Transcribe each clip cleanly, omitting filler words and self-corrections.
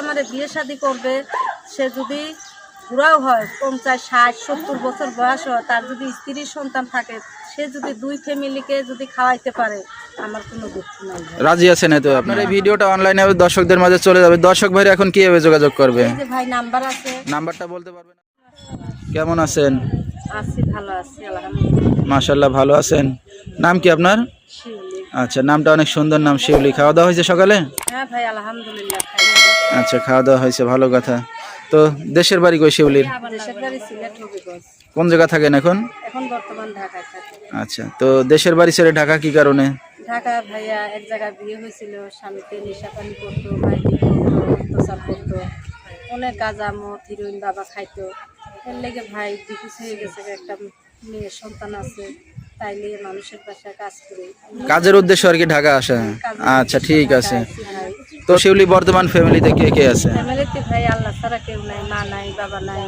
আমার বিয়ে শাদী করবে, সে যদি বুড়াও হয় 50, 60, 70 বছর বয়স হয়, তার যদি স্ত্রী সন্তান থাকে, সে যদি 2 ফ্যামিলিকে যদি খাওয়াইতে পারে, আমার কোনো দুঃখ নাই। রাজি আছেন? তো আপনার এই ভিডিওটা অনলাইনে দর্শকদের মাঝে চলে যাবে। দর্শক ভাইরা এখন কিভাবে যোগাযোগ করবে? এই যে ভাই নাম্বার আছে, নাম্বারটা বলতে পারবেন? কেমন আছেন? আছি, ভালো আছি আলহামদুলিল্লাহ। মাশাআল্লাহ, ভালো আছেন। নাম কি আপনার? শিউলি। আচ্ছা, নামটা অনেক সুন্দর নাম, শিউলি। খাওয়া দাওয়া হয়েছে সকালে? হ্যাঁ ভাই আলহামদুলিল্লাহ খাইছি। আচ্ছা, খাওয়া দাওয়া হয়েছে, ভালো কথা। তো দেশের বাড়ি কই শিউলির? দেশের বাড়ি সিলেট হবিগঞ্জ। কোন জায়গা থাকেন এখন? এখন বর্তমান ঢাকায় থাকি। আচ্ছা, তো দেশের বাড়ি ছেড়ে ঢাকা কি কারণে? ঢাকা ভাইয়া এক জায়গায় বিয়ে হয়েছিল, স্বামীকে নেশাপানি করতো, বাইরে করতো, অত্যাচার করতো, অনেক গাঁজা মদ হিরোইন বাবা খাইতো। এর লেগে ভাই ডিভোর্স হয়ে গেছে, একটা মেয়ের সন্তান আছে, তাইলে মানুষের বাসায় কাজ করে। কাজের উদ্দেশ্যে আর কি ঢাকা আসা? আচ্ছা, ঠিক আছে। ভাই তো শিউলি বর্তমান ফ্যামিলিতে কে কে আছে? ফ্যামিলিতে ভাই আল্লাহ ছাড়া কেউ নাই, মা নাই, বাবা নাই।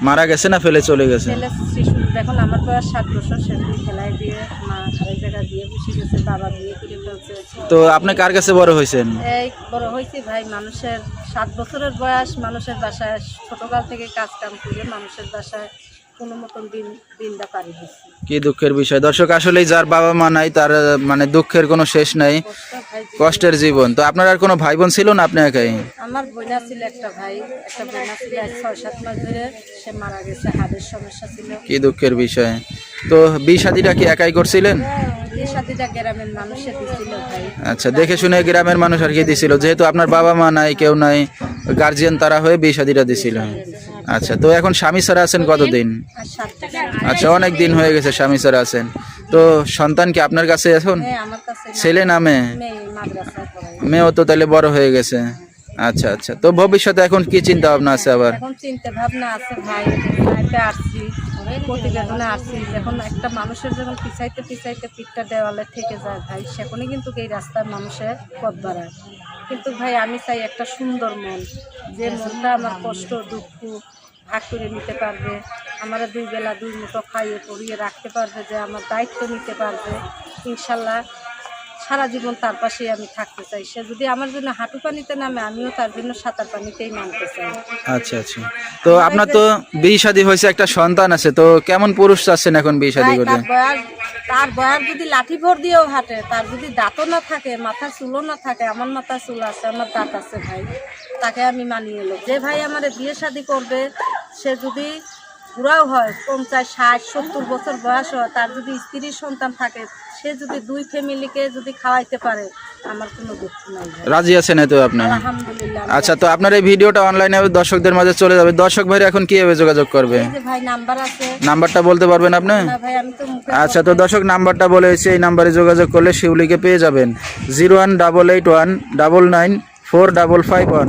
মারা গেছে না ফেলে চলে গেছে? ছেলে শিশু, দেখুন আমার বয়স 7 বছর, সেগুলি খেলায় দিয়ে মা আরেক জায়গায় দিয়ে বসে গেছে, বাবা বিয়ে করে ফেলছে। তো আপনি কার কাছে বড় হয়েছেন? এই বড় হয়েছি ভাই মানুষের 7 বছরের বয়স, মানুষের বাসায় ছোটকাল থেকে কাজ কাম করে মানুষের বাসায় কোনো মতন দিনটা পারি দিচ্ছি। কি দুঃখের বিষয় দর্শক, আসলেই যার বাবা মা নাই তার মানে দুঃখের কোনো শেষ নাই, কষ্টের জীবন। তো আপনার আর কোনো ভাই বোন ছিল না, আপনি একাই? আমার বোনা ছিল একটা ভাই, একটা বোনা ছিল 6-7 মাস ধরে, সে মারা গেছে, হাড়ের সমস্যা ছিল। কি দুঃখের বিষয়। তো বিয়ে শাদীটা কি একাই করছিলেন? বিয়ে শাদীটা গ্রামের মানুষে দিছিল ভাই। আচ্ছা, দেখে শুনে গ্রামের মানুষ আর কি দিছিল, যেহেতু আপনার বাবা মা নাই, কেউ নাই, গার্জিয়ান তারা হয়ে বিয়ে শাদীটা দিছিল। আচ্ছা, তো এখন স্বামী ছাড়া আছেন কতদিন? আর 7 বছর। আচ্ছা, অনেক দিন হয়ে গেছে স্বামী ছাড়া আছেন। তো সন্তান কি আপনার কাছে এখন? হ্যাঁ আমার কাছে ছেলে না মেয়ে? মেয়ে মাদ্রাসায় পড়ায়। মেয়েও তো তাহলে বড় হয়ে গেছে। আচ্ছা আচ্ছা, তো ভবিষ্যতে এখন কি চিন্তা ভাবনা আছে আবার? এখন চিন্তা ভাবনা আছে ভাই, লাইফে আসছি, প্রতিবেদনে আসছি, যখন একটা মানুষের যখন পিছাইতে পিছাইতে পিঠটা দেওয়ালে থেকে যায় ভাই, সেখানে কিন্তু এই রাস্তার মানুষের পথ বাড়ায়। কিন্তু ভাই আমি চাই একটা সুন্দর মন, যে মনটা আমার কষ্ট দুঃখ ভাগ করে নিতে পারবে, আমার 2 বেলা 2 মুঠো খাইয়ে পরিয়ে রাখতে পারবে, যে আমার দায়িত্ব নিতে পারবে। ইনশাল্লাহ সারা জীবন তার পাশেই আমি থাকতে চাই। সে যদি আমার জন্য হাঁটু পানিতে নামে, আমিও তার জন্য সাঁতার পানিতেই নামতে চাই। আচ্ছা আচ্ছা, তো আপনার তো বিয়ে শাদী হয়েছে, একটা সন্তান আছে, তো কেমন পুরুষ চাচ্ছেন এখন বিয়ে শাদী করতে? তার বয়ার যদি লাঠি ভর দিয়েও হাঁটে, তার যদি দাঁতও না থাকে, মাথার চুলও না থাকে, আমার মাথার চুল আছে, আমার দাঁত আছে ভাই, তাকে আমি মানিয়ে এলো। যে ভাই আমার বিয়ে শাদী করবে, সে যদি বুড়াও হয় 50, 60, 70 বছর বয়স হয়, তার যদি স্ত্রী সন্তান থাকে, সে যদি 2 ফ্যামিলিকে যদি খাওয়াইতে পারে, আমার কোনো দুঃখ নাই। রাজি আছেন তো আপনি? আলহামদুলিল্লাহ। আচ্ছা, তো আপনার এই ভিডিওটা অনলাইনে দর্শকদের মাঝে চলে যাবে। দর্শক ভাইরা এখন কিভাবে যোগাযোগ করবে? এই যে ভাই নাম্বার আছে, নাম্বারটা বলতে পারবেন আপনি? না ভাই আমি তো মুখে। আচ্ছা, তো দর্শক নাম্বারটা বলেছি, এই নাম্বারে যোগাযোগ করলে শিউলিকে পেয়ে যাবেন। 01881994551।